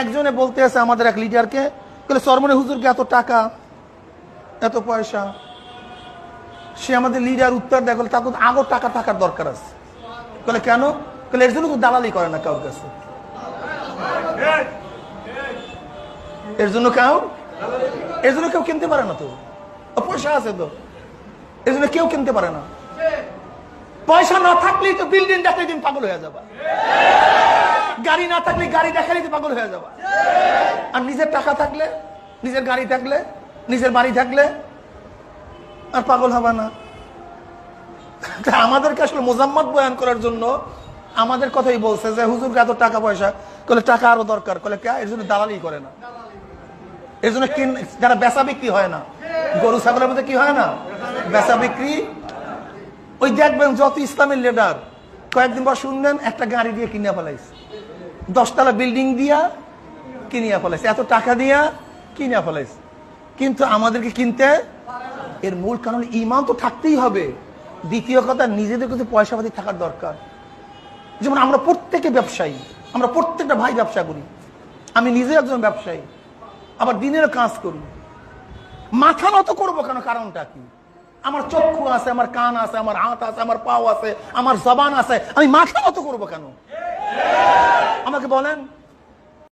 একজনে বলতে আছে আমাদের এক লিডারকে, চরমনে হুজুরকে এত টাকা এত পয়সা, সে আমাদের লিডার উত্তর দেয় তাকে আগো টাকা থাকার দরকার আছে। বলে কেন? এর জন্য তো দালালি করে না কারোর কাছে, এর জন্য কেউ কিনতে পারে না, তো পয়সা আছে তো এর জন্য কেউ কিনতে পারে না। পয়সা না থাকলেই তো বিল্ডিং দেখাই দিন পাগল হয়ে যাবা, গাড়ি না থাকলে গাড়ি দেখাই দিন পাগল হয়ে যাবা। আর নিজের টাকা থাকলে, নিজের গাড়ি থাকলে, নিজের বাড়ি থাকলে আর পাগল হবে না। আমাদেরকে আসলে মোজাম্মত বয়ান করার জন্য আমাদের কথাই বলছে যে হুজুরকে এত টাকা পয়সা, টাকা আরো দরকার, এর জন্য দালালি করে না, এর জন্য যারা বেচা বিক্রি হয় না, গরু ছাগলের মধ্যে কি হয় না বেচা বিক্রি। ওই দেখবেন যত ইসলামের লিডার কয়েকদিন পর শুনবেন একটা গাড়ি দিয়ে কিনে ফেলাইছে, 10 তলা বিল্ডিং দিয়া কিনিয়া ফেলাইছে, এত টাকা দিয়া কিনিয়া ফেলাইছে। কিন্তু আমাদেরকে কিনতে, এর মূল কারণ ঈমান তো থাকতেই হবে। দ্বিতীয় কথা, নিজেদের কাছে পয়সা পাতি থাকার দরকার। যেমন আমরা প্রত্যেকে ব্যবসায়ী, আমরা প্রত্যেকটা ভাই ব্যবসা করি, আমি নিজে একজন ব্যবসায়ী, আবার দিনের কাজ করি। মাথা নত করবো কেন? কারণটা কি? আমার চক্ষু আছে, আমার কান আছে, আমার হাত আছে, আমার পাও আছে, আমার জবান আছে, আমি মাথা নত করবো কেন? আমাকে বলেন।